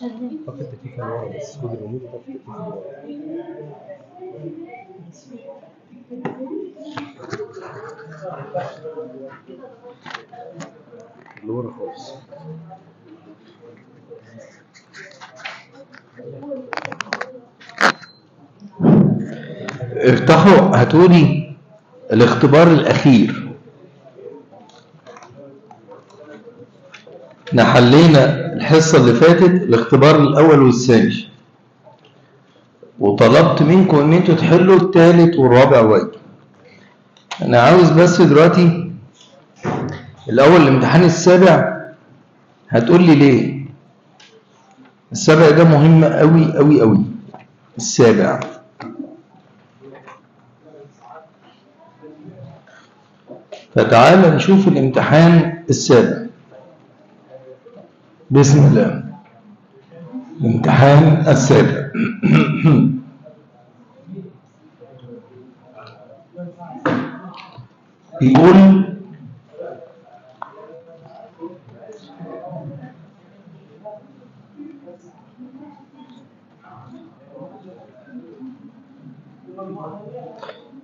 طفي التكييف من ورا بس، خد الريموت وطفي التكييف من ورا. اللي ورا خالص. افتحوا هاتولي الاختبار الأخير. احنا حلينا الحصة اللي فاتت الاختبار الأول والثاني، وطلبت منكم ان انتوا تحلوا الثالث والرابع واجب. انا عاوز بس دلوقتي الاول الامتحان السابع. هتقول لي ليه السابع ده مهم قوي قوي قوي؟ السابع فتعال نشوف الامتحان السابع بسم الله. الامتحان السابع بيقول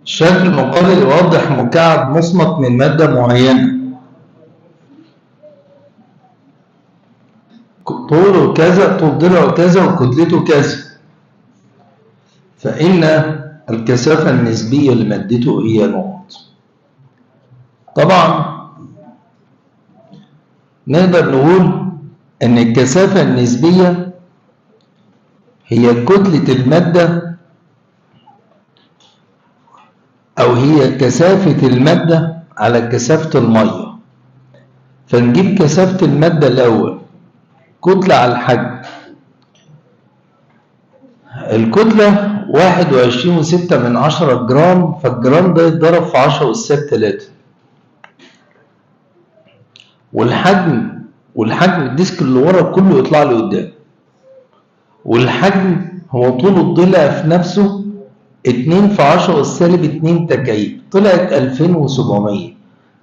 الشكل المقابل يوضح مكعب مصمت من مادة معينة طوله كذا، طول ضلعه كذا، وكتلته كذا، فإن الكثافة النسبية لمادته هي نقط. طبعا نقدر نقول أن الكثافة النسبية هي كتلة المادة، أو هي كثافة المادة على كثافة المية. فنجيب كثافة المادة الأول، كتلة على الحجم. الكتلة 21.6 جرام، فالجرام ده يتضرب في 10⁻³ والحجم الديسك اللي ورا كله يطلع لي قدام، والحجم هو طول الضلع في نفسه 2 في 10⁻² تكعيب، طلعت 2700.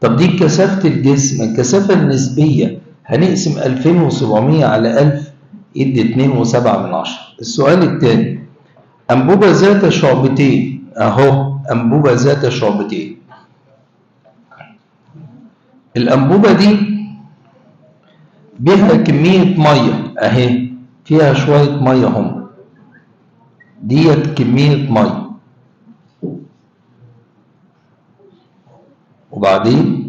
طب دي كثافة الجسم، الكثافة النسبية هنقسم 2700 على 1000 يدي 2.7. السؤال الثاني، أنبوبة ذات شعبتين، أهو أنبوبة ذات شعبتين. الأنبوبة دي بها كمية مية أهي، فيها شوية مية هم، ديت كمية مية، وبعدين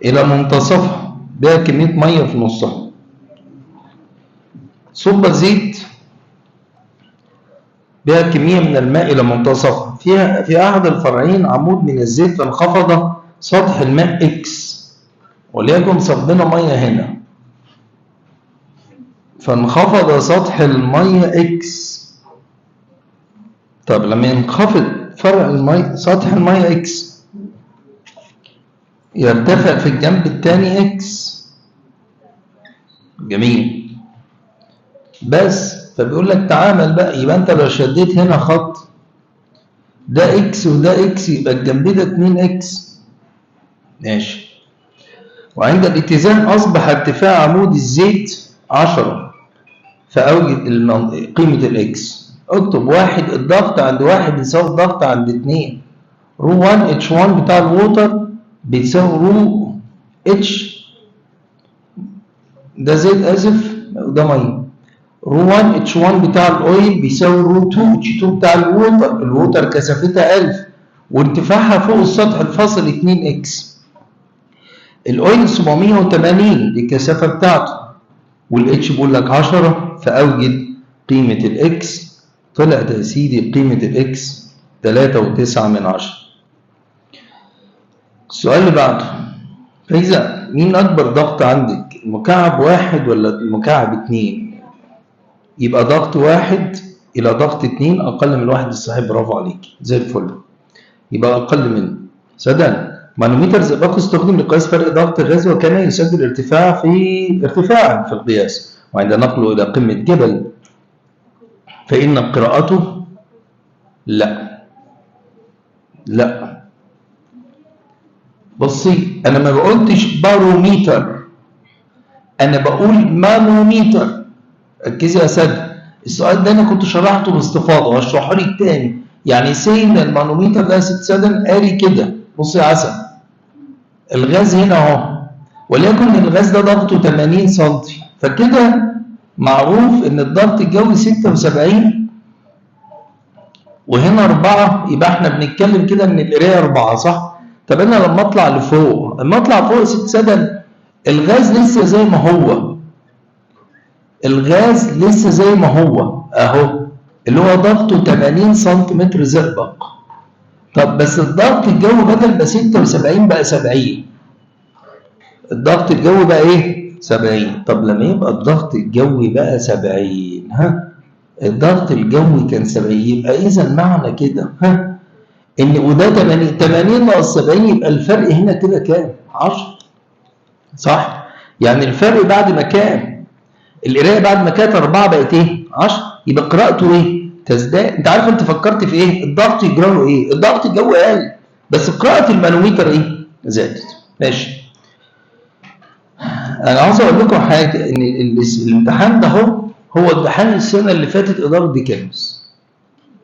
إلى منتصفها بها كمية مية في نصها. صب زيت بها كمية من الماء إلى منتصفها، في أحد الفرعين عمود من الزيت، فانخفض سطح الماء إكس، وليكن صبنا مية هنا، فانخفض سطح المية إكس. طب لما ينخفض فرع المية سطح المية إكس، يرتفع في الجنب الثاني إكس. جميل. بس فبيقول لك تعامل بقى، يبقى أنت لو شديت هنا خط ده إكس وده إكس، يبقى الجنب ده 2 إكس. ماشي. وعند الاتزان أصبح ارتفاع عمود الزيت 10، فأوجد قيمة الإكس. اكتب 1 الضغط عند 1 يساوي الضغط عند 2. رو 1 اتش 1 بتاع الووتر بيساوي رو اتش، ده زيت آسف وده مية. رو 1 اتش 1 بتاع الأويل بيساوي رو 2 اتش 2 بتاع الووتر كثافتها 1000 وارتفاعها فوق السطح الفاصل 2 إكس. الأويل 780 دي الكثافة بتاعته، والاتش بيقول لك 10، فأوجد قيمة الإكس. طلعت يا سيدي قيمة الإكس 3.9. السؤال اللي بعده، فإذا مين أكبر ضغط عندك؟ المكعب 1 ولا المكعب 2؟ يبقى ضغط 1 إلى ضغط 2 أقل من 1 الصحيح. برافو عليك زي الفل، يبقى أقل منه. سدان مانومتر زئبق استخدم لقياس فرق ضغط الغاز، وكان يسجل ارتفاعا في القياس، وعند نقله إلى قمة جبل فإن قراءته لا. بصي أنا ما قلتش باروميتر، انا بقول مانوميتر. ركزي يا ساده، السؤال ده انا كنت شرحته باستفاضه وهشرحه لك تاني. يعني سين المانوميتر ده يا ست ساده قاري كده. بص يا عسل، الغاز هنا اهو، وليكن الغاز ده ضغطه 80 سم، فكده معروف ان الضغط الجوي 76 وهنا 4، يبقى احنا بنتكلم كده ان القرايه 4 صح؟ طب انا لما اطلع لفوق، لما اطلع فوق يا ست ساده الغاز لسه زي ما هو، الغاز لسه زي ما هو اهو، اللي هو ضغطه 80 سم زئبق. طب بس الضغط الجوي بدل ما 76 بقى 70. الضغط الجوي بقى ايه؟ 70. طب لما يبقى الضغط الجوي بقى 70 الضغط الجوي كان 70، يبقى اذا معنى كده ان وده 80 ناقص 70 يبقى الفرق هنا كده كام؟ 10 صح؟ يعني الفرق بعد ما كان القرايه بعد ما كانت 4 بقت ايه؟ 10. يبقى قراءته ايه؟ تزداد. انت عارف انت فكرت في ايه؟ الضغط يجرى له ايه؟ الضغط الجوي قل بس قراءه المانوميتر ايه؟ زادت. ماشي. انا عاوز اقول لكم حاجه، ان الامتحان ده هو امتحان السنه اللي فاتت اداره ديكانوس.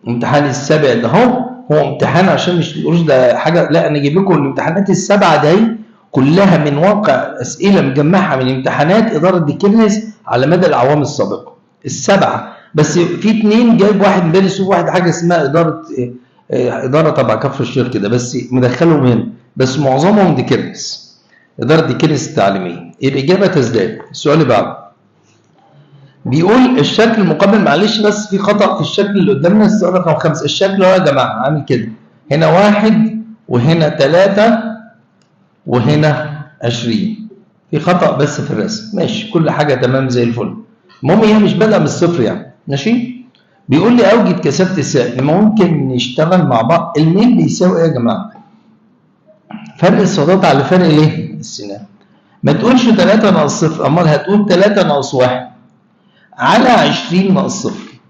امتحان السابع ده هو امتحان، عشان مش تقولوش ده حاجه، لا انا اجيب لكم الامتحانات السبعه دي كلها من واقع اسئله مجمعها من امتحانات اداره ديكانوس على مدى الاعوام السابقه. السبعه بس في 2 جايب واحد من بني سويف، واحد حاجه اسمها اداره تبع كفر الشيخ كده بس مدخلهم هنا، بس معظمهم ديكانوس، اداره ديكانوس التعليميه. الاجابه تزداد. السؤال اللي بعده بيقول الشكل المقابل، معلش بس في خطأ في الشكل اللي قدامنا، السؤال رقم 5. الشكل هو يا جماعه عامل كده، هنا 1 وهنا 3 وهنا 20. في خطأ بس في الرسم. ماشي، كل حاجه تمام زي الفل. المهم هي مش بادئه من الصفر يعني. ماشي. بيقول لي اوجد كثافه السائل. ممكن نشتغل مع بعض. الميل بيساوي ايه يا جماعه؟ فرق الصادات على فرق الايه؟ السنان. ما تقولش 3 ناقص صفر، امال هتقول 3 ناقص 1 على 20 ناقص صفر.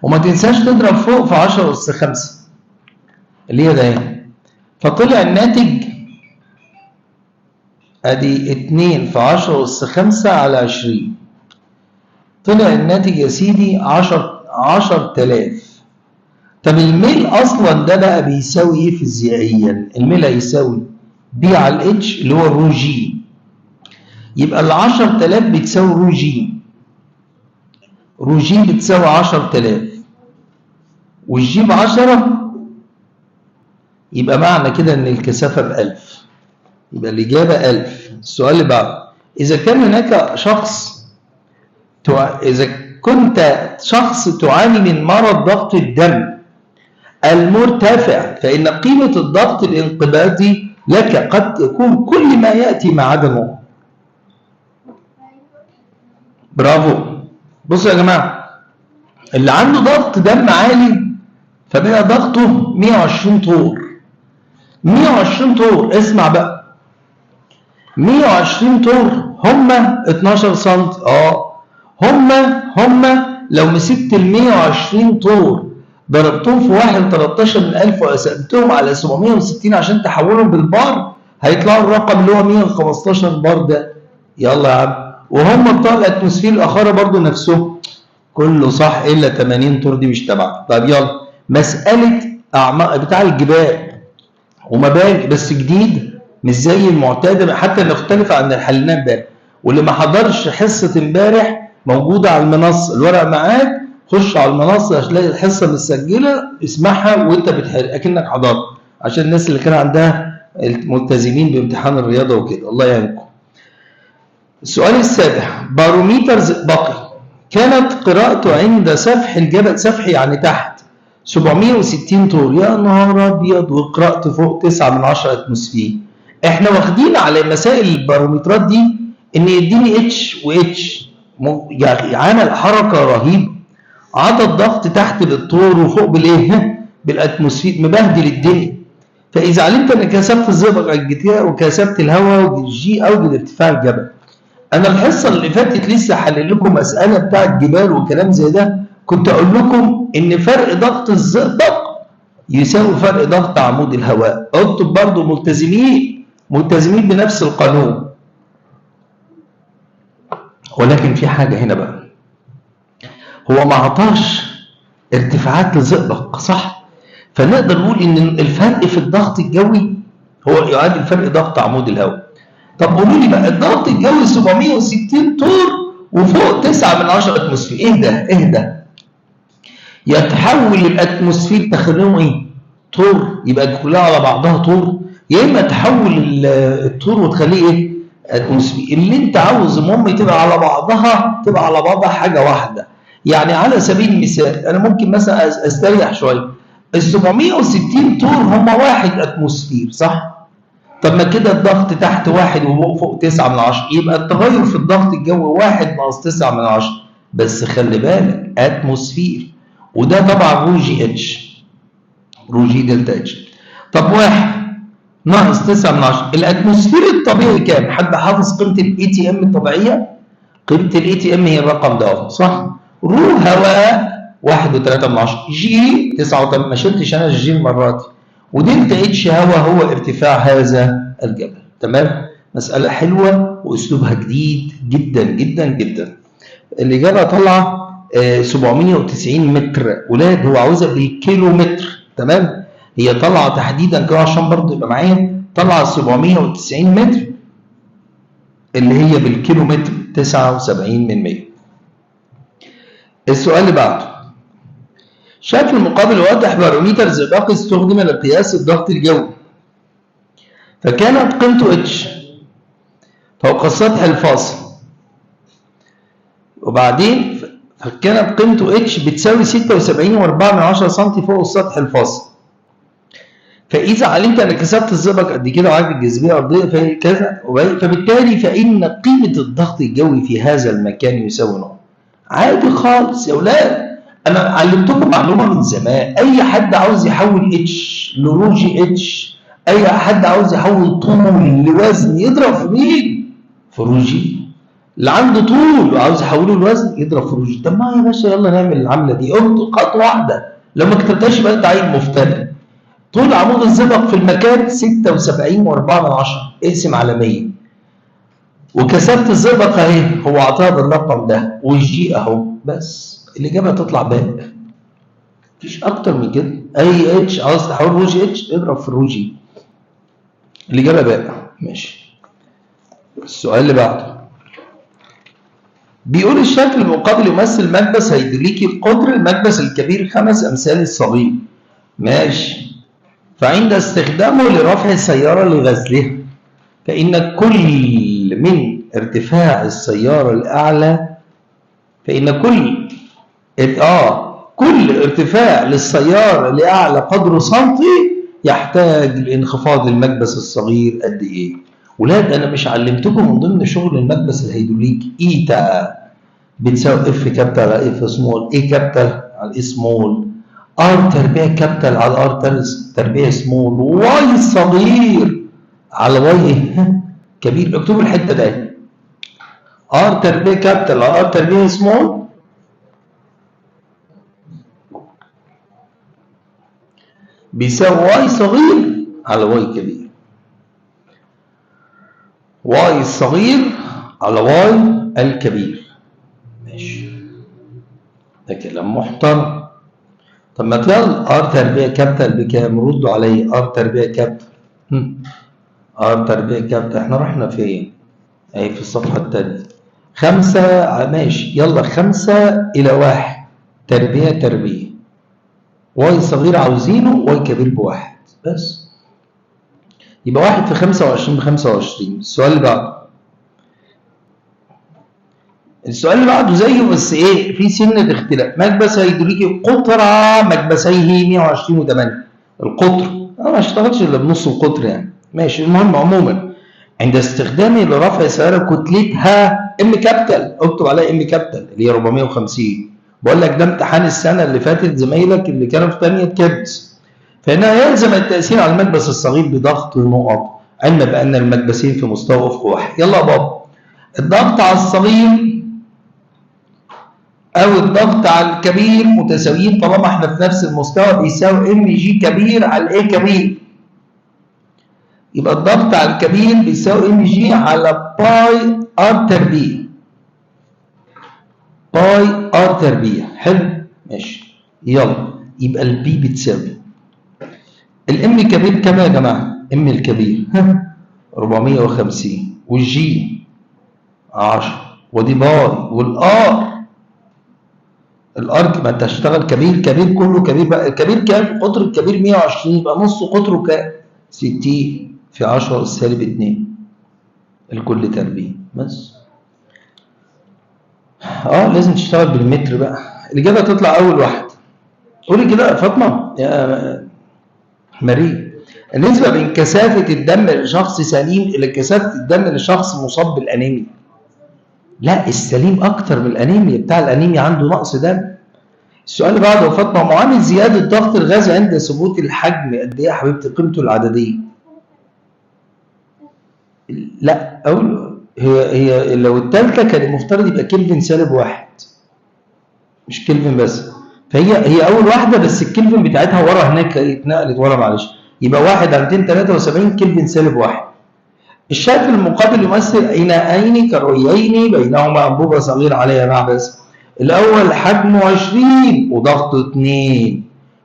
وما تنساش تضرب فوق في 10 أس 5 اللي هي ده اهي. فطلع الناتج ادي 2 في 10 أس 5 على 20. طلع الناتج يا سيدي 10000. طب الميل اصلا ده بقى بيساوي ايه فيزيائيا؟ الميل هيساوي بي على الاتش اللي هو رو جي. يبقى ال 10000 بتساوي رو جي. رو جي بتساوي 10000 والجي ب 10، يبقى معنى كده ان الكثافه ب 1000. يبقى الاجابه 1000. السؤال اللي بعده، اذا كان هناك اذا كنت شخص تعاني من مرض ضغط الدم المرتفع، فإن قيمة الضغط الانقباضي لك قد تكون كل ما يأتي مع عدمه. برافو. بصوا يا جماعة، اللي عنده ضغط دم عالي فبقى ضغطه 120 طور. 120 طور، اسمع بقى، 120 طور هم 12 سم. هم لو مسكت ال 120 طور ضربتهم في 1/13 من 1000 وقسمتهم على 760 عشان تحولهم بالبار، هيطلعوا الرقم اللي هو 115 بار ده. يلا يا عم. وهم بتوع الاتموسفير الاخره برضو نفسهم كله صح الا 80 طور دي مش تبعنا. طب يلا، مساله اعماق بتاع الجبال ومباني بس جديد مش زي المعتاد، حتى نختلف عن اللي حليناه امبارح. واللي ما حضرش حصه امبارح موجوده على المنصه، الورق معاك، خش على المنصه هتلاقي الحصه متسجله، اسمعها وانت بتحل اكنك حضرت، عشان الناس اللي كان عندها الملتزمين بامتحان الرياضه وكده. الله يعينكم. السؤال السابع، باروميتر زئبقي كانت قراءته عند سفح الجبل، سفح يعني تحت، 760 طور. يا نهار ابيض، وقراءته فوق 9 من 10 اتموسفير. احنا واخدين على مسائل البارومترات دي ان يديني اتش واتش، يعني عمل حركه رهيبه، عطى الضغط تحت بالطور وفوق بالايه؟ بالاتموسفير، مبهدل الدنيا. فاذا علمت ان كثافه الزئبق الجتاء وكثافه الهواء والجي اوجد ارتفاع الجبل. انا الحصه اللي فاتت لسه حلل لكم مساله بتاع الجبال وكلام زي ده، كنت اقول لكم ان فرق ضغط الزئبق يساوي فرق ضغط عمود الهواء. انتم برضه ملتزمين بنفس القانون. ولكن في حاجة هنا بقى، هو ما عطاش ارتفاعات لزئبق صح؟ فنقدر نقول ان الفرق في الضغط الجوي هو يعادل فرق ضغط عمود الهواء. طب قولوا لي بقى الضغط الجوي 760 طور وفوق 9 من 10 اتموسفير، ايه ده؟ ايه ده؟ يتحول الاتموسفير تخليهم ايه؟ طور، يبقى كلها على بعضها طور، يا اما تحول الطور وتخليه ايه؟ اتموسفير. اللي انت عاوز المهم تبقى على بعضها، تبقى على بعضها حاجه واحده. يعني على سبيل المثال انا ممكن مثلا استريح شويه، ال 760 طور هم 1 اتموسفير صح؟ طب ما كده الضغط تحت 1 وفوق 9 من 10، يبقى التغير في الضغط الجوي 1 ناقص 9 من 10، بس خلي بالك اتموسفير، وده طبعا رو جي اتش، رو جي دلتا اتش. طب 1 ناقص 9 من 10، الاتموسفير الطبيعي كام؟ حد حافظ قيمه الاي تي ام الطبيعيه؟ قيمه الاي تي ام هي الرقم ده صح؟ رو هواء 1.3 من 10، جي 9.8، ما شلتش انا الجي المره دي، ودلتا اتش هواء هو ارتفاع هذا الجبل. تمام؟ مساله حلوه واسلوبها جديد جدا جدا جدا. الاجابه طالعه 790 متر، ولاد هو عاوزها بالكيلو متر. تمام؟ هي طالعه تحديدا كده عشان برضه يبقى معايا، طالعه 790 متر اللي هي بالكيلو متر 79 من 100. السؤال اللي بعده، شكل مقابل واضح باروميتر زئبقي استخدم لقياس الضغط الجوي، فكانت قيمته اتش فوق السطح الفاصل، وبعدين فكانت قيمته اتش بتساوي 76.4 سم فوق السطح الفاصل. فإذا علمت أن كثافة الزئبق قد كده وعدد الجاذبية الأرضية فكذا، فبالتالي فإن قيمة الضغط الجوي في هذا المكان يساوي نقط. عادي خالص يا أولاد، أنا علمتكم معلومة من زمان، أي حد عاوز يحول اتش لرو جي اتش، أي حد عاوز يحول طول لوزن يضرب في مين؟ في رو جي. اللي عنده طول وعاوز يحوله لوزن يضرب في رو جي. طب ما يا باشا يلا نعمل العملة دي، خطوة واحدة، لو ما كتبتهاش يبقى أنت عيل مفتري. طول عمود الزئبق في المكان 76.4، اقسم على 100، وكثافة الزئبق اهي هو عطاها بالرقم ده، والجي اهو، بس الإجابة تطلع باء. مفيش أكتر من كده، أي اتش عاوز تحول رو جي اتش اضرب في الرو جي. الإجابة باء. ماشي. السؤال اللي بعده بيقول الشكل المقابل يمثل مكبس هيدروليكي القطر، المكبس الكبير 5 أمثال الصغير. ماشي. فعند استخدامه لرفع السيارة لغزلها، فإن كل من ارتفاع السيارة الأعلى، فإن كل ارتفاع للسيارة لأعلى قدره سنتي يحتاج لانخفاض المكبس الصغير قد إيه؟ ولاد أنا مش علمتكم من ضمن شغل المكبس الهيدروليكي إيتا بتساوي اف كابيتال على اف سمول، اي كابيتال على اي سمول، ار تربيع كابيتال على ار تربيع سمول، واي صغير على واي كبير. اكتبوا الحته دي، ار تربيع كابيتال على ار تربيع سمول بيساوي واي صغير على واي كبير. واي الصغير على واي الكبير. ماشي، ده كلام محترم. طب ما يلا ار تربيع كابيتال بكام؟ ردوا علي. ار تربيع كابيتال ار تربيع كابيتال احنا رحنا فين؟ اهي في الصفحه الثانيه. 5 ماشي، يلا 5/1 تربيع واي صغير عاوزينه، واي كبير ب1 بس، يبقى 1 في 25 ب25. السؤال اللي بعده زيه بس ايه في سنه اختلاف. مكبس هيدروليكي قطره مكبسيه 120 و8. القطر انا ما اشتغلتش الا بنص القطر يعني. ماشي، المهم عموما عند استخدامه لرفع سياره كتلتها ام كابيتال، اكتب عليها ام كابيتال اللي هي 450. بقول لك ده امتحان السنه اللي فاتت زمايلك اللي كانوا في ثانيه كيدز. فهنا يلزم التاثير على المكبس الصغير بضغط نقط، علما بان المكبسين في مستوى افق واحد. يلا يا بابا، الضغط على الصغير او الضغط على الكبير متساويين طالما احنا في نفس المستوى، بيساوي ام جي كبير على ايه كبير. يبقى الضغط على الكبير بيساوي ام جي على باي ار تربيع. باي ار تربيع. حلو ماشي. يلا يبقى البي بتساوي الام الكبير كام يا جماعه؟ ام الكبير 450 والجي 10 ودي باي والار الار ما انت هتشتغل كبير كبير كله كبير بقى. الكبير كام؟ قطر الكبير 120 يبقى نص قطره كام؟ 60 في 10 سالب 2 الكل تربيع بس. لازم تشتغل بالمتر بقى. الاجابه تطلع اول واحد. قولي كده يا فاطمه يا مريم، النسبه بين كثافه الدم لشخص سليم الى كثافه الدم لشخص مصاب بالانيميا. لا السليم اكتر من الانيميا، بتاع الانيميا عنده نقص دم. السؤال اللي بعده يا فاطمه، معامل زياده ضغط الغاز عند ثبوت الحجم قد ايه يا حبيبتي؟ قيمته العدديه. لا هي لو الثالثه كان المفترض يبقى كلفن سالب 1 مش كلفن بس، فهي اول واحده بس الكلفن بتاعتها ورا هناك اتنقلت ورا معلش، يبقى 1 على 273 كلفن سالب 1. الشكل المقابل يمثل إناءين كرويين بينهما أنبوبة صغيرة عليها معبس. الأول حجمه 20 وضغطه 2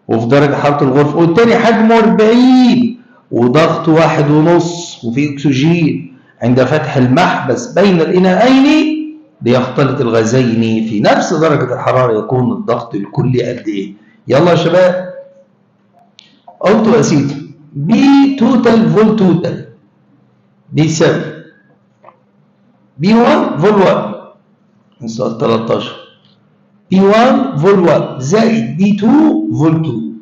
وفي درجة حرارة الغرفة، والثاني حجمه 40 وضغطه 1.5 وفي أكسجين. عند فتح المحبس بين الإناءين ليختلط الغازين في نفس درجة الحرارة يكون الضغط الكلي قد إيه؟ يلا يا شباب. قلت يا سيدي بي توتال فول توتال بيساوي B1 فول 1 السؤال 13 B1 فول 1 زائد B2 فول 2.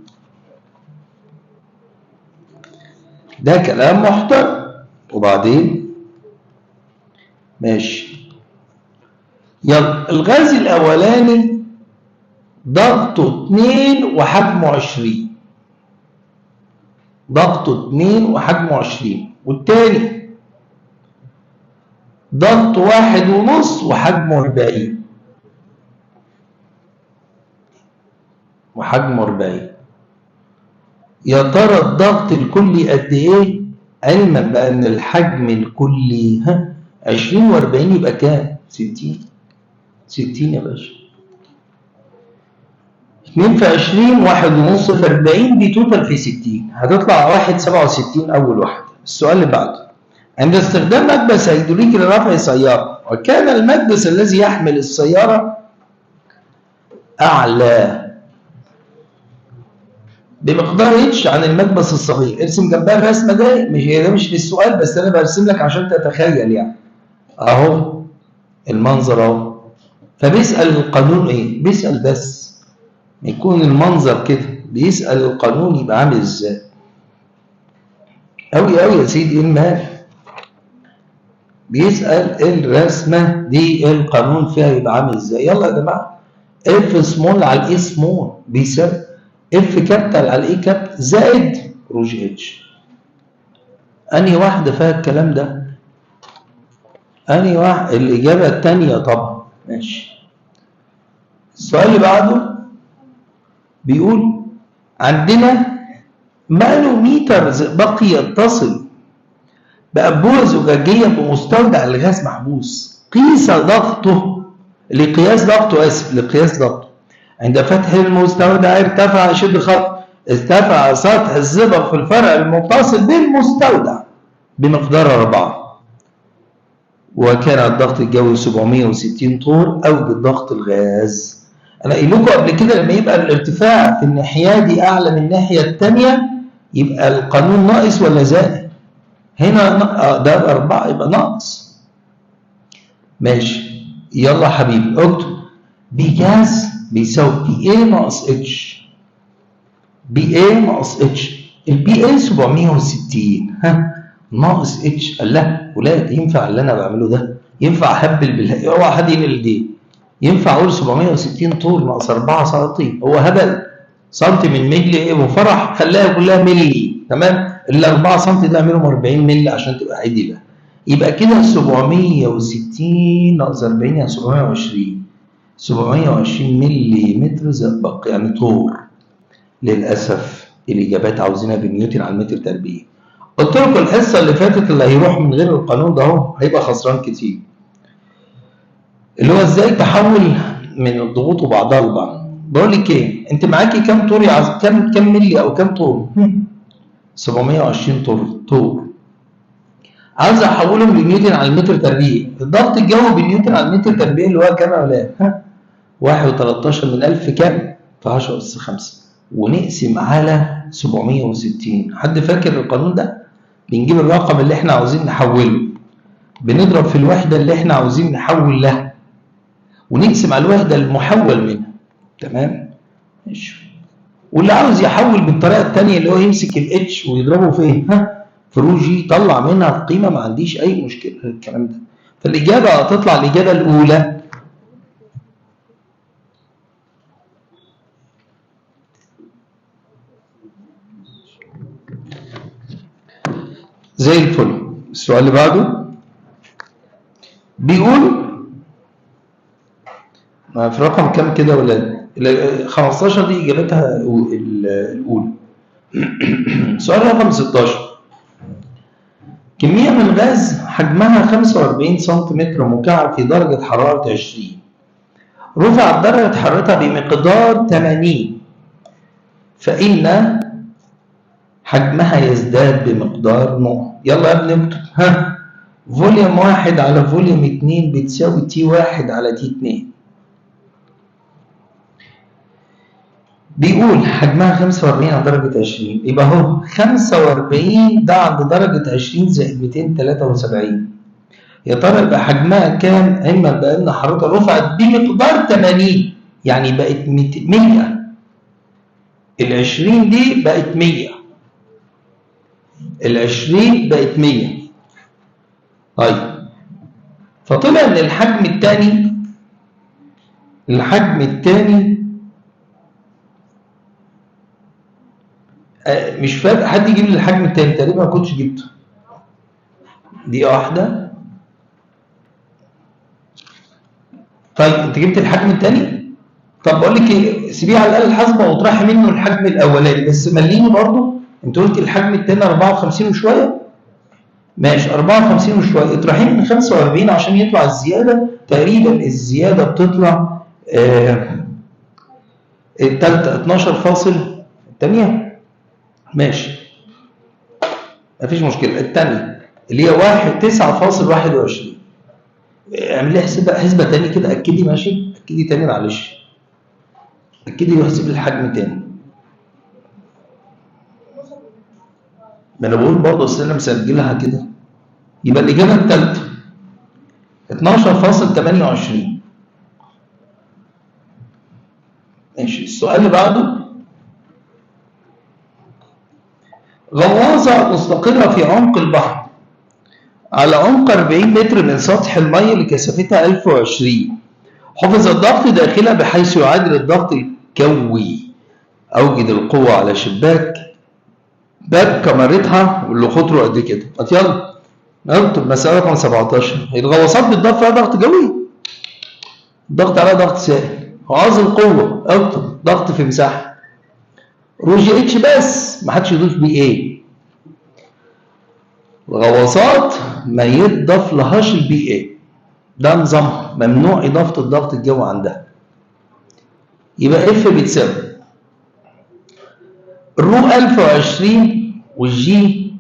ده كلام محترم. وبعدين ماشي يلا الغاز الاولاني ضغطه 2 وحجمه 20 ضغطه 2 وحجمه 20 والتاني ضغط 1.5 وحجمه 40 يا ترى الضغط الكلي قد ايه؟ علما بان الحجم الكلي 20 و40 يبقى كام؟ 60 يا باشا. 2 في 20 1.5 في 40 دي توتال في 60 هتطلع 1.67 اول واحده. السؤال اللي بعده، عند استخدام مكبس هيدروليكي لرفع سيارة وكان المكبس الذي يحمل السيارة أعلى بمقدار اتش عن المكبس الصغير. ارسم جنبها الرسمة دي، مش في السؤال بس أنا برسم لك عشان تتخيل يعني. أهو المنظر أهو. فبيسأل القانون إيه؟ بيسأل بس يكون المنظر كده، بيسأل القانون يبقى عامل إزاي؟ أوي يا سيدي إيه المال؟ بيسأل الرسمة دي القانون فيها يبقى عامل ازاي؟ يلا يا جماعة. اف سمول على الاي سمول بيساوي اف كابيتال على الاي كابيتال زائد روج اتش. انهي واحدة فيها الكلام ده؟ انهي واحدة؟ الإجابة الثانية طبعا. ماشي. السؤال اللي بعده بيقول عندنا مانوميتر زئبقي يتصل بأنبوبة زجاجية بمستودع الغاز محبوس. قيس ضغطه لقياس ضغطه عند فتح المستودع ارتفع شد خط ارتفع سطح الزئبق في الفرع المتصل بالمستودع بمقدار 4 وكان الضغط الجوي 760 طور أوجد ضغط الغاز. أنا قايل لكم قبل كده لما يبقى الارتفاع في الناحية دي أعلى من الناحية الثانية يبقى القانون ناقص ولا زائد؟ هنا ده 4 يبقى ناقص. ماشي. يلا حبيبي اكتب بي جاز بيساوي بي اي ناقص اتش. بي اي ناقص اتش. البي اي 760 ناقص اتش. قال لا ولاد ينفع اللي انا بعمله ده؟ ينفع اهبل بالله؟ اوعى حد ينقل دي. ينفع اقول 760 طول ناقص 4 سنتي؟ هو هبل. سنتي من ملي ايه وفرح؟ خليها كلها ملي. تمام؟ ال 4 سم ده اعملهم 40 مللي عشان تبقى عدله. يبقى كده 760 ناقص 40 يعني 720 ملي متر زئبق يعني طور. للاسف الاجابات عاوزينها بنيوتن على المتر تربيع. قلت لكم الحصه اللي فاتت اللي هيروح من غير القانون ده اهو هيبقى خسران كتير. اللي هو ازاي تحول من الضغوط وبعضها البعض. بقول لك ايه، انت معاكي كام طور كام ملي او كام طور؟ 720 طور. عاوز احولهم لنيوتن على المتر تربيع. الضغط الجوي بالنيوتن على المتر تربيع اللي هو كام يا اولاد؟ 1.13 من 1000 كام؟ في 10 أس 5 ونقسم على 760. حد فاكر القانون ده؟ بنجيب الرقم اللي احنا عاوزين نحوله، بنضرب في الوحدة اللي احنا عاوزين نحول لها، ونقسم على الوحدة المحول منها. تمام؟ ماشي. واللي عاوز يحول بالطريقة الثانية اللي هو يمسك الاتش ويضربه في ايه؟ في رو جي، يطلع منها القيمة، ما عنديش أي مشكلة الكلام ده. فالإجابة هتطلع الإجابة الأولى. زي الفل. السؤال اللي بعده بيقول في رقم كام كده يا ولاد؟ 15 دي اجابتها الاولى. سؤال رقم 16. كميه من غاز حجمها 45 سم مكعب في درجه حراره 20 رفعت درجه حرارتها بمقدار 80، فان حجمها يزداد بمقدار نقط. يلا يا ابني اكتب. فوليوم 1 على فوليوم 2 بتساوي تي 1 على تي 2. بيقول حجمها 45 على درجة 20، يبقى اهو 45 ده عند درجة 20 زائد 273. يا ترى يبقى حجمها كام؟ علما بأن حرارتها رفعت بمقدار 80، يعني بقت 100. ال 20 دي بقت 100. ال 20 بقت 100. طيب فطلع ان الحجم الثاني مش فاكر. حد يجيب لي الحجم الثاني، تقريبا ما كنتش جبته. دقيقة واحدة. طيب انت جبت الحجم الثاني؟ طب بقول لك ايه، سيبيه على الآلة الحاسبة واطرحي منه الحجم الأولاني، بس مليني برضه. انت قلت الحجم الثاني 54 وشوية. ماشي 54 وشوية، اطرحيه من 45 عشان يطلع الزيادة. تقريبا الزيادة بتطلع الثالثة 12.8. ماشي مفيش مشكلة. الثانية اللي هي 9.21. اعمل لي حسبة تاني كده، أكدي. ماشي أكدي تاني معلش، أكدي ويحسب لي الحجم تاني. ما أنا بقول برضه أصل أنا مسجلها كده. يبقى الإجابة الثالثة 12.28. ماشي. السؤال اللي بعده، غواصة مستقرة في عمق البحر على عمق 40 متر من سطح المية اللي كثافتها 1020. حفظ الضغط داخلها بحيث يعادل الضغط الجوي. أوجد القوة على شباك باب كاميرتها واللي قطره قد كده. يلا نكتب مسألة رقم 17. الغواصات بتضاف فيها ضغط جوي، الضغط عليها ضغط سائل. عاوز القوة، اكتب ضغط في مساحة رو جي اتش بس، ما حدش يضيف بيه ايه. الغواصات ما يضاف لهاش البي اي، ده نظامها، ممنوع اضافه الضغط الجوي عندها. يبقى اف بتساوي الرو 1020 والجي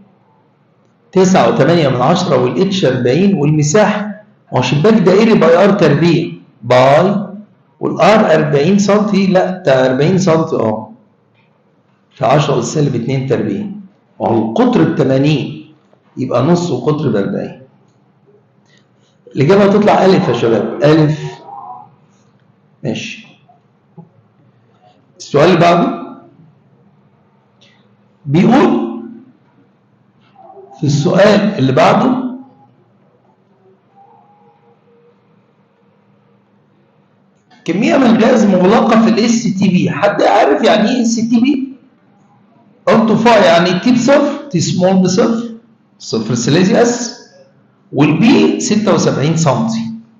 9.8 والاتش 40 والمساحه، هو شباك دائري باي ار تربيع باي، والار 40 سم. لا ده 40 سم في 10 أس سالب 2 تربيع، وهو القطر ب 80 يبقى نص وقطر ب 40. الإجابة هتطلع ألف يا شباب، ألف. ماشي. السؤال اللي بعده بيقول في السؤال اللي بعده كمية من غاز مغلقة في الاس تي بي. حد عارف يعني ايه اس تي بي؟ قلت فا يعني تي بصفر، تي سمول بصفر، صفر سيليزيوس، والبي 76 سم.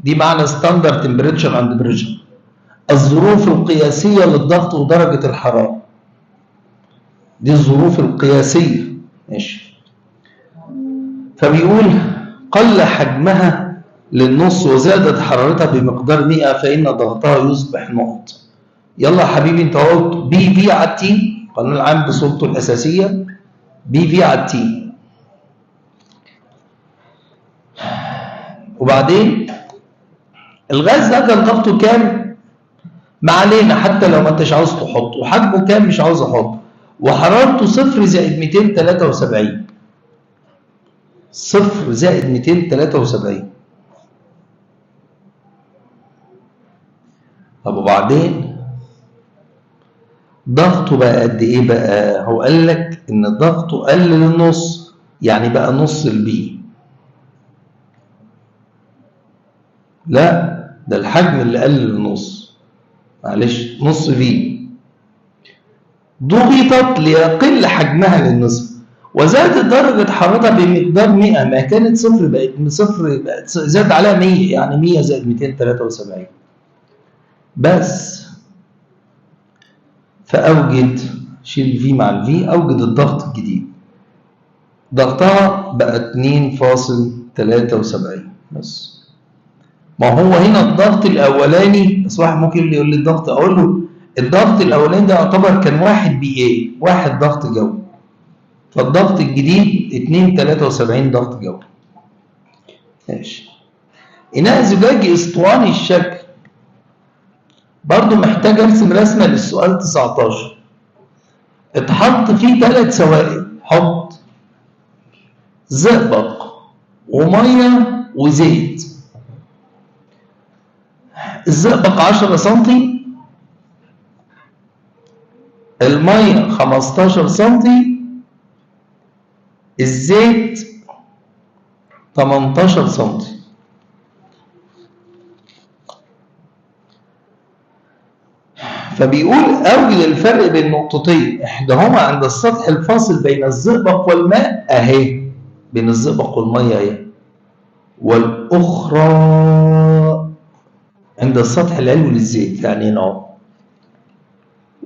دي معنى ستاندرد تمبريتشر اند بريشر، الظروف القياسية للضغط ودرجة الحرارة. دي الظروف القياسية. ماشي. فبيقول قل حجمها للنص وزادت حرارتها بمقدار 100 فإن ضغطها يصبح نقط. يلا يا حبيبي انت قلت بي في على التي، القانون العام بصورته الأساسية بي في على التي. وبعدين الغاز ده كان ضغطه كام؟ ما علينا حتى لو ما انتش عاوز تحط، وحجمه كام مش عاوز احط، وحرارته 0 زائد 273. 0 زائد 273. طب وبعدين ضغطه بقى قد ايه بقى؟ هو قال لك ان ضغطه قل للنص، يعني بقى نص البي. لا ده الحجم اللي قل للنص، معلش نص في. ضغطت ليقل حجمها للنصف وزادت درجة حرارتها بمقدار 100. ما كانت صفر بقت صفر، بقت زاد عليها 100، يعني 100 زائد 273 بس. فأوجد، شيل في مع الفي، أوجد الضغط الجديد. ضغطها بقى 2.73 بس. ما هو هنا الضغط الأولاني، بس واحد ممكن يقول لي الضغط، أقول له الضغط الأولاني ده يعتبر كان 1 بي اي، 1 ضغط جو. فالضغط الجديد 2.73 ضغط جو. ماشي. إناء زجاجي اسطواني الشكل، برضو محتاج ارسم رسمة للسؤال 19. اتحط فيه 3 سوائل، حط زئبق ومية وزيت. الزئبق 10 سم، المية 15 سم، الزيت 18 سم. فبيقول أوجد الفرق بين نقطتين إحداهما عند السطح الفاصل بين الزئبق والماء أهي، بين الزئبق والمية أهي، والأخرى عند السطح العلوي للزيت، يعني هنا أهو،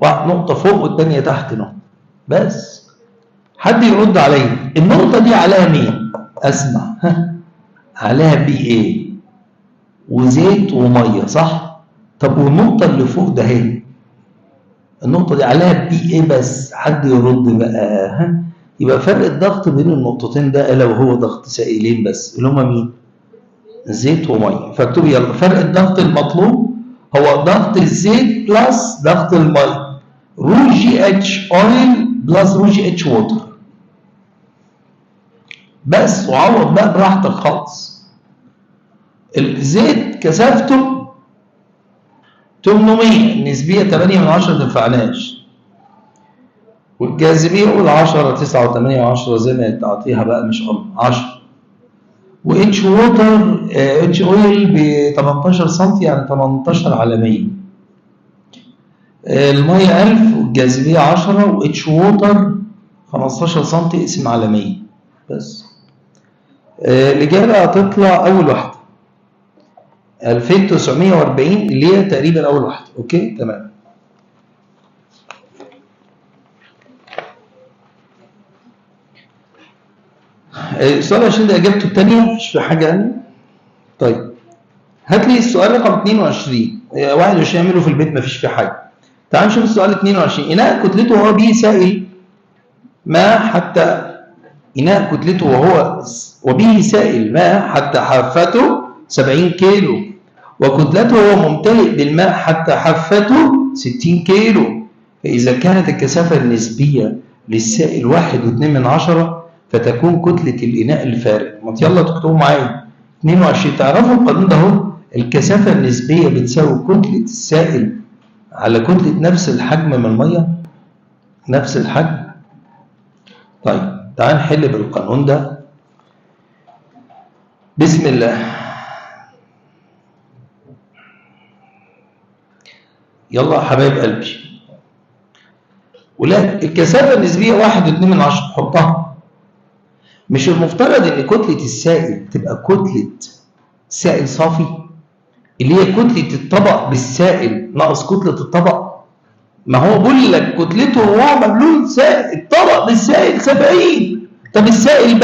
نقطة فوق والثانية تحت هنا بس. حد يرد عليا النقطة دي عليها مين؟ أسمع عليها بي ايه وزيت ومية صح؟ طب والنقطة اللي فوق ده اهي، النقطة دي عليها بي ايه بس، حد يرد بقى يبقى فرق الضغط بين النقطتين ده الا وهو ضغط سائلين بس، اللي هما مين؟ زيت ومية. فاكتب يلا فرق الضغط المطلوب هو ضغط الزيت بلس ضغط المية، رو جي اتش اويل بلس رو جي اتش ووتر بس، وعوض بقى براحتك خالص. الزيت كثافته 800، النسبية 8 من 10 ما تنفعناش، والجاذبية قول 10 9 و8 و10 زي ما تعطيها بقى مش 10. واتش ووتر اتش اويل ب 18 سم، يعني 18 على 100. المية 1000 والجاذبية 10 واتش ووتر 15 سم اقسم على 100 بس. الإجابة هتطلع أول واحدة 2940 اللي هي تقريبا أول واحدة. أوكي تمام. السؤال عشان ده إجابته الثانية مش في حاجة يعني. طيب هات لي السؤال رقم 22. 21 اعمله في البيت مفيش فيه حاجة. تعال نشوف السؤال 22. إناء كتلته وهو به سائل ما حتى إناء كتلته وبه سائل ماء حتى حافته 70 كيلو، وكتلته وهو ممتلئ بالماء حتى حافته 60 كيلو. فإذا كانت الكثافة النسبية للسائل 1.2 فتكون كتلة الإناء الفارغ. ما يلا تكتبوا معايا 22. تعرفوا القانون ده اهو، الكثافة النسبية بتساوي كتلة السائل على كتلة نفس الحجم من المية، نفس الحجم. طيب تعال نحل بالقانون ده. بسم الله. يلا يا حبايب قلبي. ولا الكثافة النسبية 1.2 حطها. مش المفترض ان كتلة السائل تبقى كتلة سائل صافي، اللي هي كتلة الطبق بالسائل ناقص كتلة الطبق؟ ما هو بقول لك كتلته هو مبلول سائل، الطبق بالسائل 70. طب السائل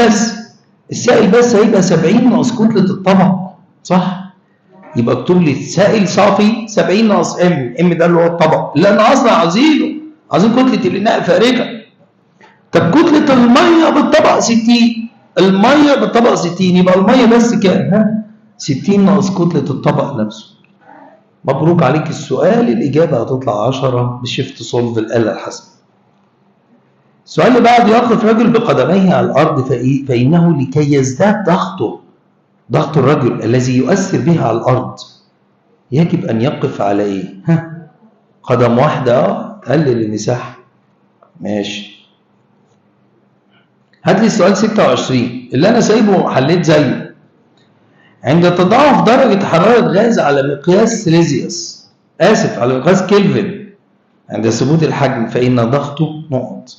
بس هيبقى 70 ناقص كتلة الطبق صح؟ يبقى اكتب لي سائل صافي 70 ناقص ام ده اللي هو الطبق اللي انا اصلا عايزين كتله الاناء الفارغه. طب كتله الميه بالطبق 60، الميه بالطبق 60 يبقى الميه بس كام؟ ها 60 ناقص كتله الطبق نفسه. مبروك عليك السؤال، الاجابه هتطلع 10 بشيفت سولف الاله الحاسبه. السؤال اللي بعده، يقف رجل بقدميه على الارض فانه لكي يزداد ضغط الرجل الذي يؤثر به على الارض يجب ان يقف على ايه؟ ها قدم واحده. قلل المساحه. ماشي. هات لي السؤال 26 اللي انا سايبه حليت زيه. عند تضاعف درجه حراره غاز على مقياس سيليزيوس، على مقياس كلفن، عند ثبوت الحجم فان ضغطه نقط.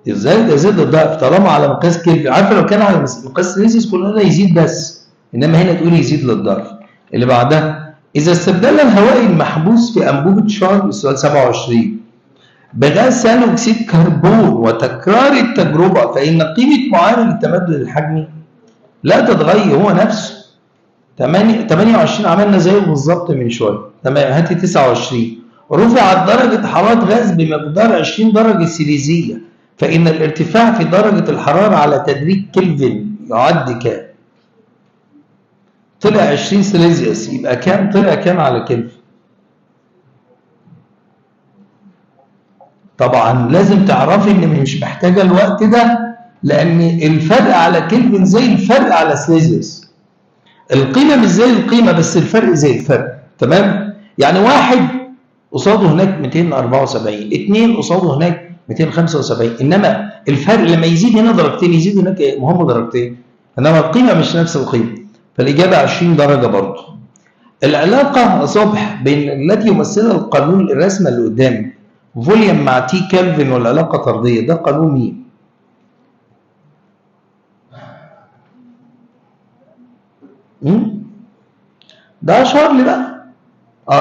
ازاي ده يزيد الضعف طالما على مقياس كلفن؟ عارفه لو كان على مقياس سيليزيوس كلنا يزيد بس، انما هنا تقول يزيد للضعف. اللي بعدها، اذا استبدل الهواء المحبوس في انبوبه شرب، السؤال 27، بغاز ثاني اكسيد كربون وتكرار التجربه فان قيمه معامل التمدد الحجمي لا تتغير، هو نفسه. 28 عملنا زيه بالظبط من شويه. تمام. هاتي 29، رفعت درجه حراره غاز بمقدار 20 درجه سيليزيه فإن الارتفاع في درجة الحرارة على تدريج كلفن يعد كام؟ طلع 20 سيليزيوس، يبقى كام؟ طلع كام على كلفن؟ طبعا لازم تعرفي ان مش محتاجة الوقت ده، لأن الفرق على كلفن زي الفرق على سيليزيوس. القيمة مش زي القيمة بس الفرق زي الفرق. تمام؟ يعني واحد قصاده هناك 274، اثنين قصاده هناك 275، انما الفرق لما يزيد هنا درجتين يزيد هناك هم درجتين، انما القيمه مش نفس القيمه. فالاجابه 20 درجه برضه. العلاقه صبح بين التي يمثلها القانون الرسمه اللي قدامي فوليوم مع تي كلفن والعلاقه طرديه، ده قانون مين؟ ده شارل بقى.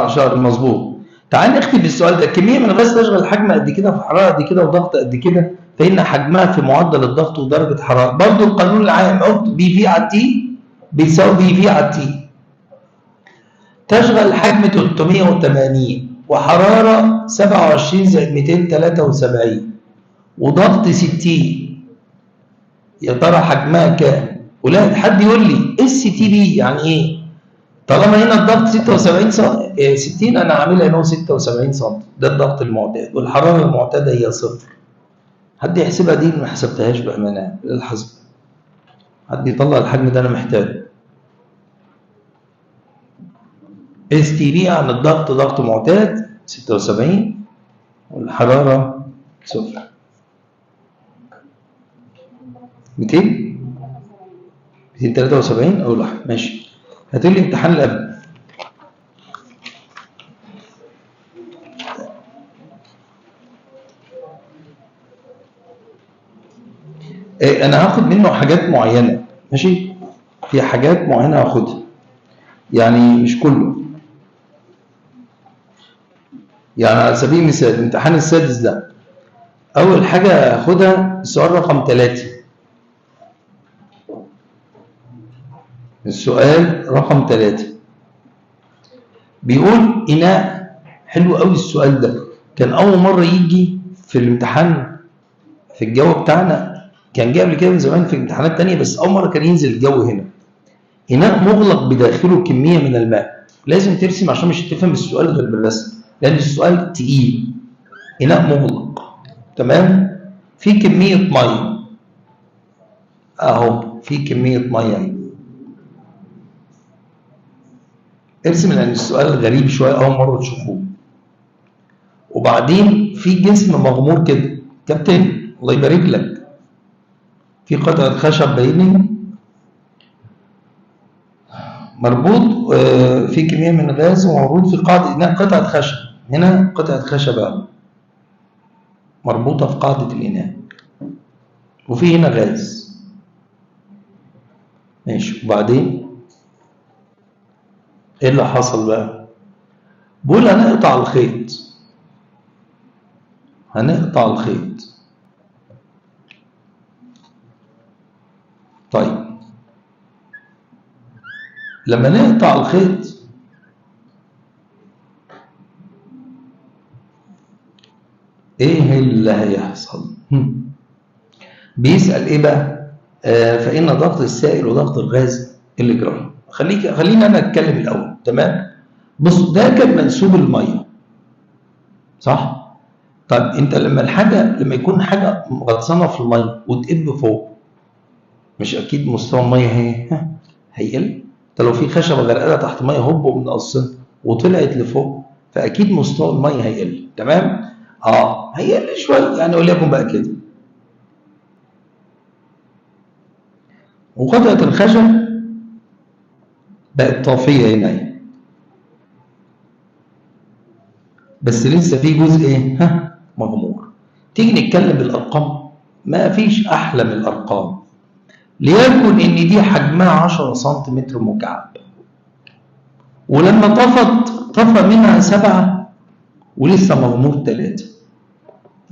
شارل مظبوط. تعال نكتب السؤال ده. كميه من الغاز تشغل حجم قد كده في حراره قد كده وضغط قد كده فان حجمها في معدل الضغط ودرجه حراره. برضه القانون العام قلت بي في على تي بيساوي بي في على تي. تشغل حجم 380 وحراره 27 زائد 273 وضغط 60، يا ترى حجمها كام؟ ولا حد يقول لي اس تي بي يعني ايه؟ طالما هنا الضغط 76 60 انا عاملها هنا 76 سم، ده الضغط المعتاد والحراره المعتاده هي صفر. حد يحسبها دي؟ ما حسبتهاش بامانه للحسب. حد يطلع الحجم ده انا محتاجه. اس تي بي عن الضغط ضغط معتاد 76 والحراره صفر. 273 اول واحد. ماشي. هاتوا لي امتحان اللي قبل. انا هاخد منه حاجات معينه. ماشي. في حاجات معينه هاخدها يعني مش كله. يعني على سبيل المثال الامتحان السادس ده اول حاجه هاخدها السؤال رقم 3. السؤال رقم 3 بيقول إناء. حلو قوي السؤال ده، كان أول مرة يجي في الامتحان في الجو بتاعنا. كان جاي قبل كده من زمان في امتحانات تانية بس أول مرة كان ينزل الجو هنا. إناء مغلق بداخله كمية من الماء. لازم ترسم عشان مش هتفهم السؤال غير بالرسم لأن السؤال تقيل. إناء مغلق. تمام؟ في كمية مية أهو، في كمية مية أهي. ارسم لان السؤال غريب شويه اول مره تشوفوه. وبعدين في جسم مغمور كده. كابتن الله يبارك لك، في قطعه خشب باينه مربوط في كميه من الغاز ومربوط في قاعده اناء. قطعه خشب هنا، قطعه خشبه مربوطه في قاعده الاناء وفي هنا غاز. ماشي. وبعدين ايه اللي حصل بقى؟ بقول هنقطع الخيط. هنقطع الخيط. طيب لما نقطع الخيط ايه اللي هيحصل؟ بيسأل ايه بقى؟ فإن ضغط السائل وضغط الغاز اللي جرى. خلينا انا اتكلم الاول. تمام. بص، ده كان منسوب الميه، صح؟ طب انت لما يكون حاجه غطسانه في الميه وتقب فوق، مش اكيد مستوى الميه هيقل؟ انت لو في خشبه غرقانه تحت ميه هوب من قصنا وطلعت لفوق، فاكيد مستوى الميه هيقل. تمام؟ هيقل شويه، يعني وليكن بقى كده. وقطعه الخشب بقت طافيه هنا، بس لسه في جزء ايه؟ مغمور. تيجي نتكلم بالارقام، ما فيش احلى من الارقام. ليكن ان دي حجمها 10 سنتيمتر مكعب، ولما طفى منها 7 ولسه مغمور 3.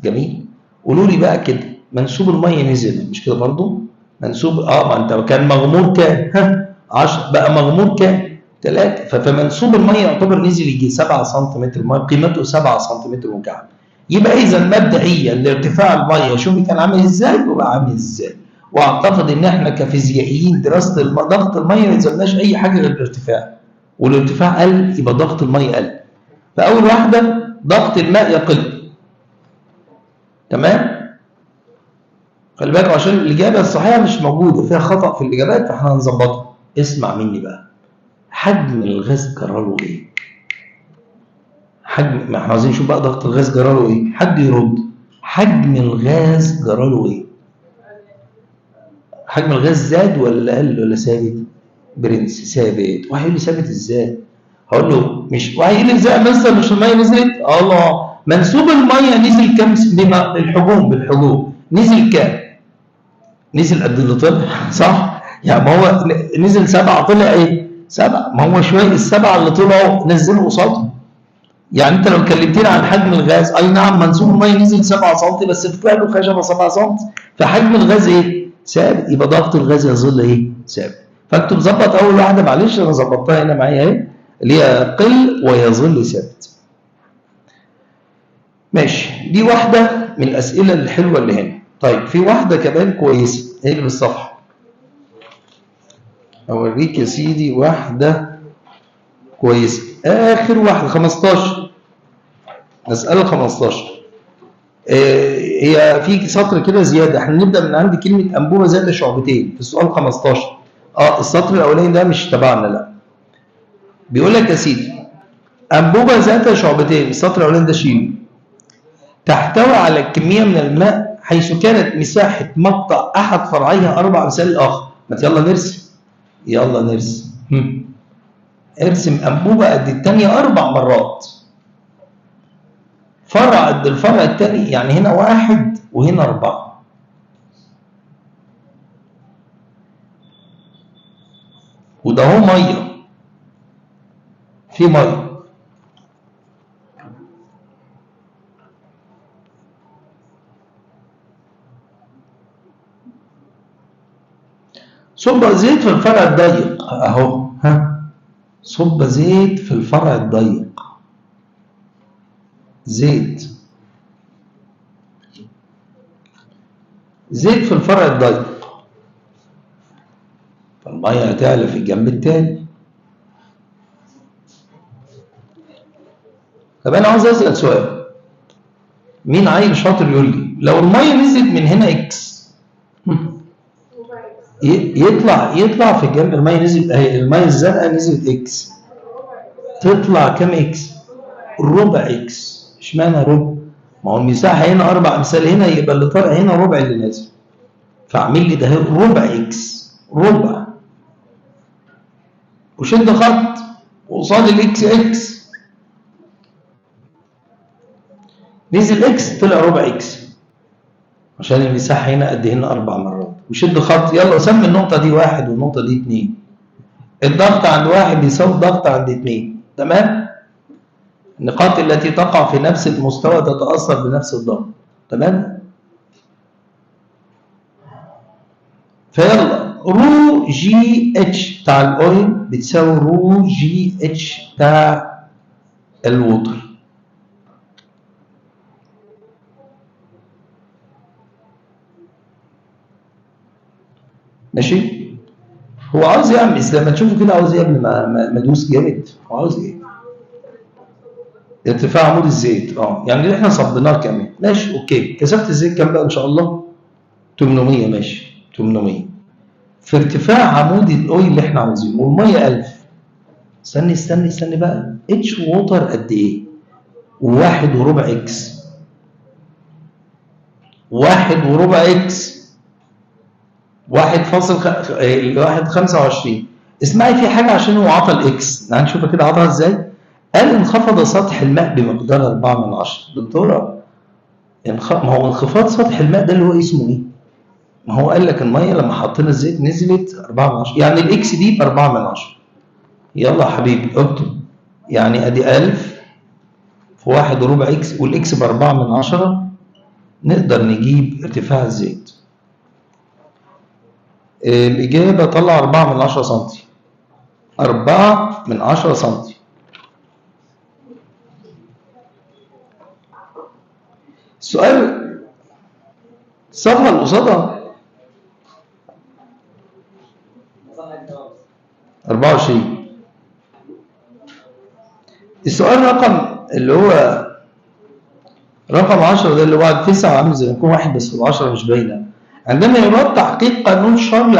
جميل. قولوا لي بقى كده، منسوب الميه نزل مش كده برضو؟ منسوب ما انت كان مغمور كام؟ 10 بقى مغمور كام؟ 3. فمنسوب الميه يعتبر نزل يجي 7 سنتيمتر ميه، قيمته 7 سنتيمتر مكعب. يبقى اذا مبدئيا لارتفاع الميه شوفي كان عامل ازاي وبقى عامل ازاي. واعتقد ان احنا كفيزيائيين دراسه ضغط الميه ما يلزمناش اي حاجه غير الارتفاع، والارتفاع قل يبقى ضغط الميه قل. فاول واحده ضغط الماء يقل. تمام؟ خلي بالك عشان الاجابه الصحيحه مش موجوده، فيها خطا في الاجابات فاحنا هنظبطها. اسمع مني بقى، حجم الغاز جراله ايه؟ ما احنا عايزين نشوف بقى ضغط الغاز جراله ايه؟ حد يرد. حجم الغاز جراله ايه؟ حجم الغاز زاد ولا قل ولا ثابت؟ برنس ثابت. واحد يقول لي ثابت ازاي؟ هقول له مش، واحد يقول لي ازاي مثلا مش الميه نزلت؟ الله، منسوب الميه نزل كام؟ بالحجوم نزل كام؟ نزل قد اللي طلع، صح؟ يعني ما هو نزل 7 طلع ايه؟ 7. ما هو شويه ال7 اللي طلعوا نزلوا قصادهم. يعني انت لو كلمتني عن حجم الغاز، اي نعم منسوب الميه نزل 7 سم بس طلع له خشبه 7 سم، فحجم الغاز ايه؟ ثابت. يبقى ضغط الغاز يظل ايه؟ ثابت. فانت مظبط اول واحده، معلش انا ظبطتها هنا معايا اهي، اللي هي قل ويظل ثابت. ماشي، دي واحده من الاسئله الحلوه اللي هنا. طيب في واحده كمان كويسه، اقلب الصفحه اوريك يا سيدي واحده كويسه. اخر واحده 15، مساله 15. هي في سطر كده زياده، احنا نبدا من عند كلمه انبوبه ذات شعبتين في السؤال 15. السطر الاولاني ده مش تبعنا، لا. بيقول لك يا سيدي انبوبه ذات شعبتين، السطر الاولاني ده شيله، تحتوي على كميه من الماء حيث كانت مساحه مقطع احد فرعيها 4 مثال الاخر. ما يلا نرسم. ارسم انبوبه قد الثانيه 4 مرات، فرع قد الفرع الثاني، يعني هنا 1 وهنا 4. وده هو ميه، في ميه. صب زيت في الفرع الضيق اهو، صب زيت في الفرع الضيق. زيت في الفرع الضيق، فالميه هتعلى في الجنب الثاني. طب انا عاوز اسال سؤال، مين عيل شاطر يقول لي لو الميه نزلت من هنا اكس يطلع في الجنب، الميه نزلت اهي، الميه الزرقاء نزلت اكس، تطلع كام اكس؟ ربع اكس. اشمعنى ربع؟ ما هو المساحه هنا 4 مثال هنا، يبقى اللي طالع هنا ربع اللي نازل، فاعمل لي ده ربع اكس، ربع، وشد خط وقصاد الاكس اكس، نزل اكس طلع ربع اكس عشان المساحه هنا قد هنا 4 مرات، وشد خط. يلا سمي النقطه دي 1 والنقطه دي 2. الضغط عند 1 بيساوي الضغط عند 2. تمام؟ النقاط التي تقع في نفس المستوى تتأثر بنفس الضغط. تمام؟ فيلا رو جي اتش بتاع الاويل بتساوي رو جي اتش بتاع الووتر. ماشي؟ هو عاوز يعمل لما تشوفه كده عاوز ايه قبل ما ادوس جامد؟ هو عاوز ايه؟ ارتفاع عمود الزيت. يعني اللي احنا صبناه كمان. ماشي اوكي. كثافه الزيت كام بقى ان شاء الله؟ 800. ماشي 800 في ارتفاع عمود الاويل اللي احنا عاوزينه، والميه 1000. استني بقى. اتش ووتر قد ايه؟ 1.4 اكس. 1.4 اكس 1.25. اسمعي في حاجه عشان هو عطى الاكس، هنشوفها كده عطاها ازاي. قال انخفض سطح الماء بمقدار 4/10. دكتوره ما هو انخفاض سطح الماء ده اللي هو اسمه ايه؟ ما هو قال لك الميه لما حطينا الزيت نزلت 4/10، يعني الاكس دي ب4/10. يلا يا حبيبي اكتب. يعني ادي 1000 في 1.4 اكس، والاكس ب4/10. نقدر نجيب ارتفاع الزيت. الإجابة طلع 4/10 سم. 4/10 سم. السؤال الصفحة اللي قصادها 24. السؤال اللي هو رقم 10 ده اللي بعد 9 عامل زي ما يكون واحد بس ال10 مش باينة. عندما يراد تحقيق قانون شارل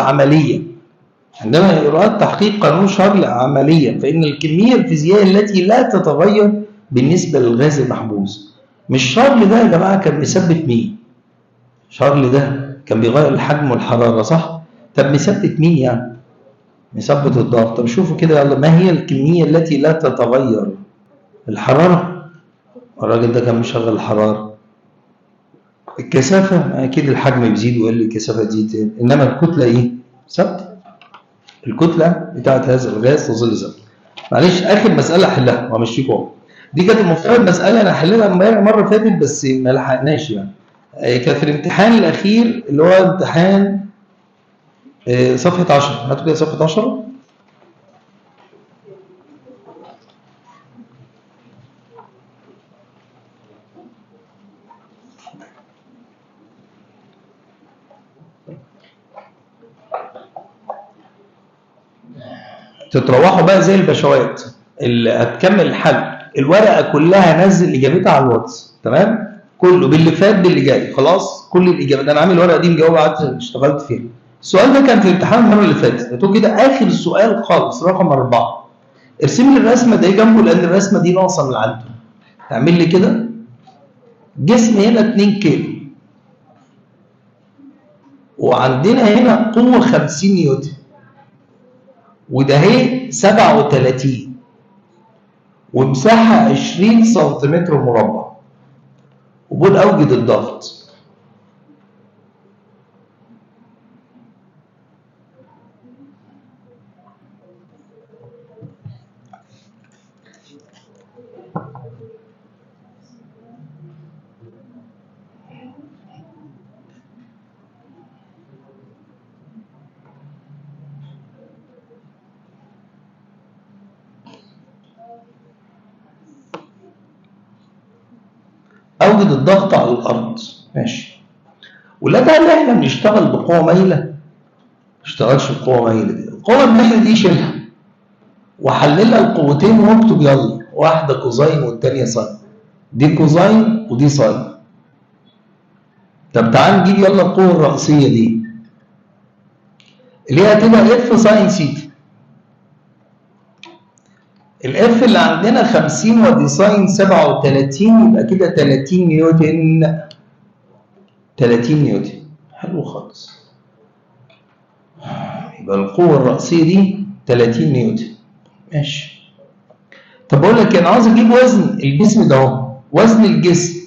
عمليا، فإن الكمية الفيزيائية التي لا تتغير بالنسبة للغاز المحبوس. مش شارل ده يا جماعة كان مثبت مين؟ شارل ده كان بيغير الحجم والحرارة صح؟ طب مثبت مين يعني؟ مثبت الضغط. طب شوفوا كده يلا، ما هي الكمية التي لا تتغير؟ الحرارة. الراجل ده كان مشغل الحرارة. الكثافة أكيد الحجم بيزيد ويقل، الكثافة تزيد، إنما الكتلة إيه؟ ثابتة. الكتلة بتاعت هذا الغاز تظل ثابتة. معلش آخر مسألة أحلها وأمشيكم أهو. دي كانت المفترض مسألة أنا حليتها مرة فاتت بس ما لحقناش يعني. كانت في الامتحان الأخير اللي هو امتحان صفحة 10. هاتوا كده صفحة 10. تتروحوا بقى زي البشوات اللي هتكمل الحل. الورقة كلها نزل إجابتها على الواتس، تمام؟ كله باللي فات باللي جاي، خلاص كل الإجابات. أنا عامل الورقة دي مجاوبة، قعدت اشتغلت فيها. السؤال ده كان في الامتحان المرة اللي فاتت. هاتوا كده آخر السؤال خالص رقم 4. ارسم لي الرسمة دي جنبه لأن الرسمة دي ناقصة من عنده. تعمل لي كده جسم هنا 2 كيلو، وعندنا هنا قوة 50 نيوتن، وده اهي 37، ومساحة 20 سنتيمتر مربع، وبقول أوجد الضغط. أوجد الضغط على الأرض. ماشي. ولا ده اللي احنا بنشتغل بقوة مايلة؟ ما اشتغلش بقوة مايلة دي. القوة المايلة دي شيلها وحللها القوتين واكتب يلا، واحدة كوزين والتانية ساين. دي كوزين ودي ساين. طب تعال نجيب يلا القوة الرئيسية دي اللي هي هتبقى اف ساين سيتا. الاف اللي عندنا 50 ودي ساين 37، يبقى كده 30 نيوتن. 30 نيوتن. حلو خالص. يبقى القوة الرئيسية دي 30 نيوتن. ماشي. طب بقول لك انا عاوز اجيب وزن الجسم ده اهو. وزن الجسم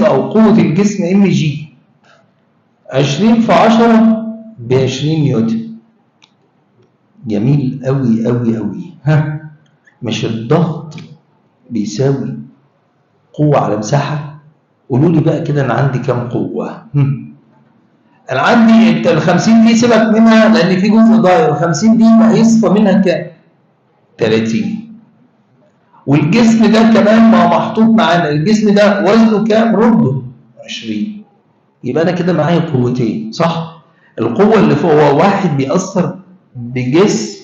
او قوة الجسم ام جي 20 في 10 ب 20 نيوتن. جميل قوي قوي قوي. ها، مش الضغط بيساوي قوة على مساحة؟ قولوا لي بقى كده انا عندي كام قوة؟ انا عندي انت ال 50 دي سيبك منها لان في جزء ضايع، ال 50 دي هيصفى منها كام؟ 30. والجسم ده كمان ما محطوط معانا، الجسم ده وزنه كام؟ رده 20. يبقى انا كده معايا قوتين صح؟ القوه اللي فوق هو واحد بيأثر بجسم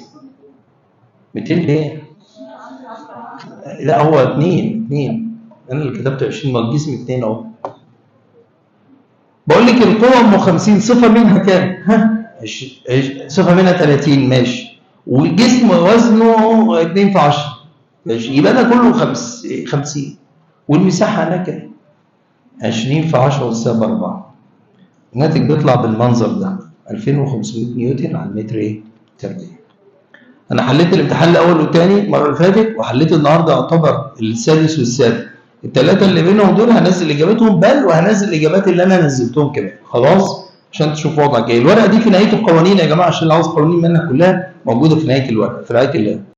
200 ليه؟ لا هو 2 انا اللي كتبت 20 ما الجسم 2 اهو. بقول لك القوه ام 50 صفه منها كام؟ ها؟ صفه منها 30 ماشي. والجسم وزنه 2 في 10 ماشي، يبقى ده كله 50. والمساحه هنا كام؟ 20 في 10 تساوي 4. الناتج بيطلع بالمنظر ده 2500 نيوتن على المتر ايه؟ تربيع. انا حليت الامتحان الاول والثاني المره اللي فاتت، وحليت النهارده يعتبر السادس والسابع. الثلاثه اللي بينهم دول هنزل اجاباتهم، بل وهنزل الاجابات اللي انا نزلتهم كمان خلاص عشان تشوف وضعك ايه. الورقه دي في نهايه القوانين يا جماعه، عشان اللي عاوز قوانين منها كلها موجوده في نهايه الورقه في نهايه